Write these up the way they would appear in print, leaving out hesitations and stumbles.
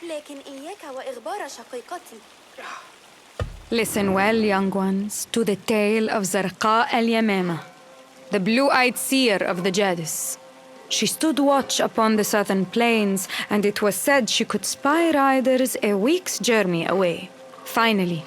لكن إياك وإخبار شقيقتي. Listen well, young ones, to the tale of Zarqa al-Yamama, the blue-eyed seer of the Jadis. She stood watch upon the southern plains, and it was said she could spy riders a week's journey away. Finally,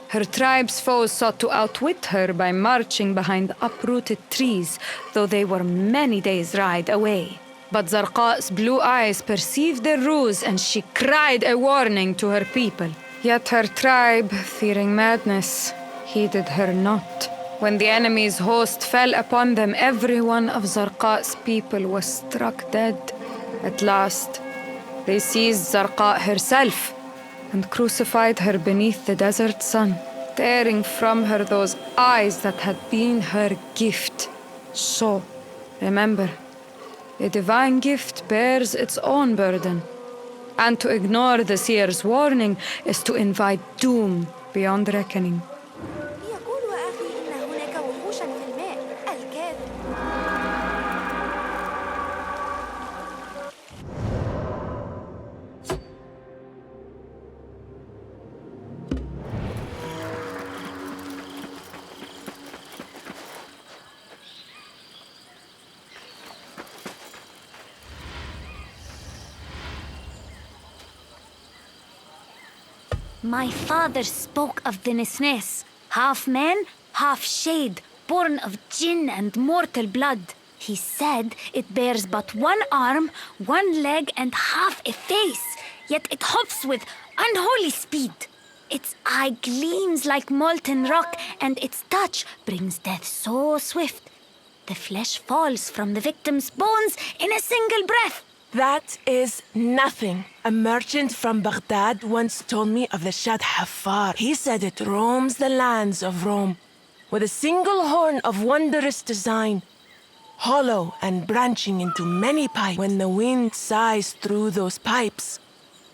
her tribe's foes sought to outwit her by marching behind uprooted trees, though they were many days' ride away. But Zarqa's blue eyes perceived their ruse, and she cried a warning to her people. Yet her tribe, fearing madness, heeded her not. When the enemy's host fell upon them, every one of Zarqa's people was struck dead. At last, they seized Zarqa herself and crucified her beneath the desert sun, tearing from her those eyes that had been her gift. So, remember, a divine gift bears its own burden. And to ignore the seer's warning is to invite doom beyond reckoning. يقول أخي إن هناك وحوشاً في الماء. الكاذب. My father spoke of the Nisnes, half man, half shade, born of jinn and mortal blood. He said it bears but one arm, one leg, and half a face, yet it hops with unholy speed. Its eye gleams like molten rock, and its touch brings death so swift. The flesh falls from the victim's bones in a single breath. That is nothing. A merchant from Baghdad once told me of the Shad Haffar. He said it roams the lands of Rome with a single horn of wondrous design, hollow and branching into many pipes. When the wind sighs through those pipes,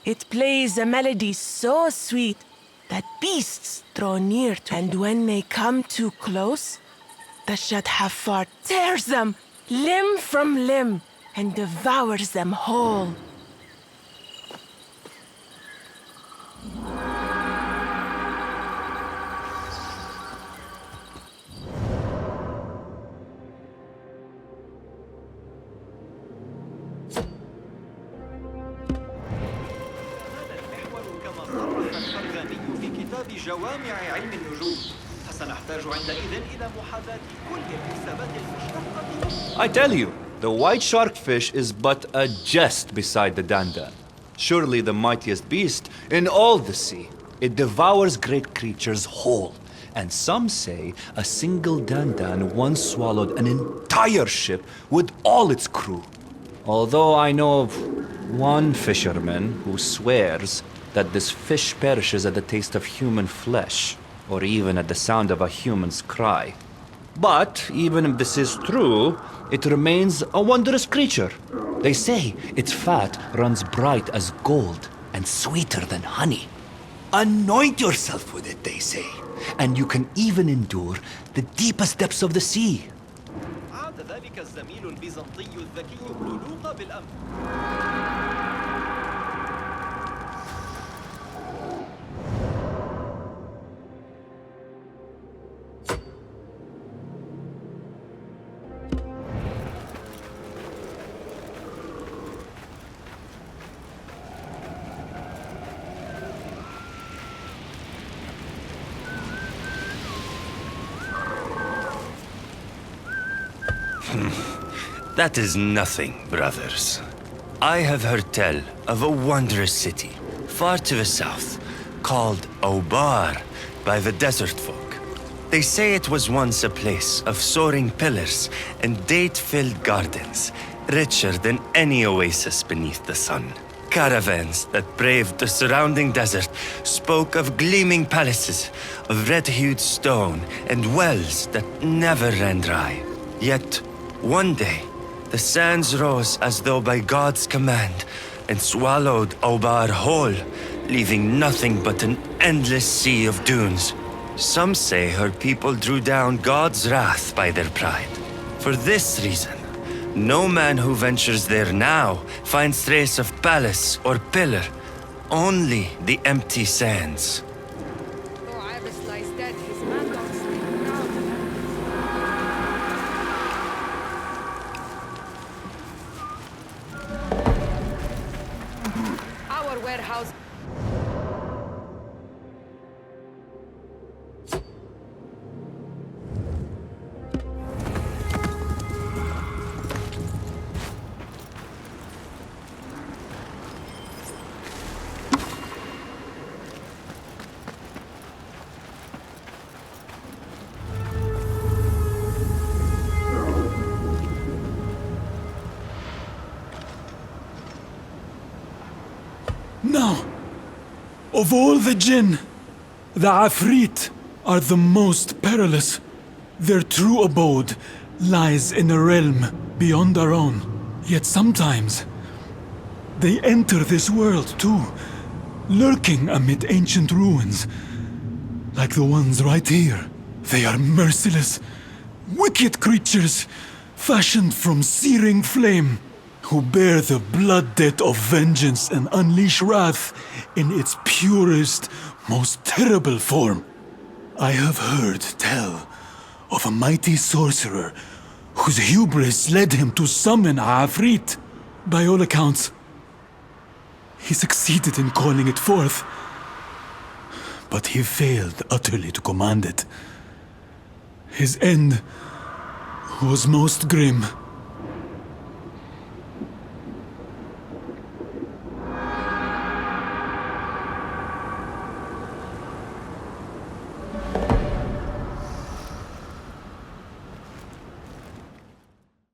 it plays a melody so sweet that beasts draw near to it. And when they come too close, the Shad Haffar tears them limb from limb and devours them whole. جوامع علم النجوم فسنحتاج عندئذ إلى محاذاة كل الحسابات المشتقة. I tell you, the white sharkfish is but a jest beside the dandan. Surely the mightiest beast in all the sea. It devours great creatures whole. And some say a single dandan once swallowed an entire ship with all its crew. Although I know of one fisherman who swears that this fish perishes at the taste of human flesh, or even at the sound of a human's cry. But even if this is true, it remains a wondrous creature. They say its fat runs bright as gold and sweeter than honey. Anoint yourself with it, they say, and you can even endure the deepest depths of the sea. That is nothing, brothers. I have heard tell of a wondrous city, far to the south, called Obar by the desert folk. They say it was once a place of soaring pillars and date-filled gardens, richer than any oasis beneath the sun. Caravans that braved the surrounding desert spoke of gleaming palaces, of red-hued stone, and wells that never ran dry. Yet, one day, the sands rose as though by God's command and swallowed Obar whole, leaving nothing but an endless sea of dunes. Some say her people drew down God's wrath by their pride. For this reason, no man who ventures there now finds trace of palace or pillar, only the empty sands. Though Ibis lies dead, his mad dogs sleep proud. Our warehouse. Now, of all the jinn, the Afrit are the most perilous. Their true abode lies in a realm beyond our own. Yet sometimes, they enter this world too, lurking amid ancient ruins, like the ones right here. They are merciless, wicked creatures, fashioned from searing flame, who bear the blood debt of vengeance and unleash wrath in its purest, most terrible form. I have heard tell of a mighty sorcerer whose hubris led him to summon a Afrit. By all accounts, he succeeded in calling it forth, but he failed utterly to command it. His end was most grim.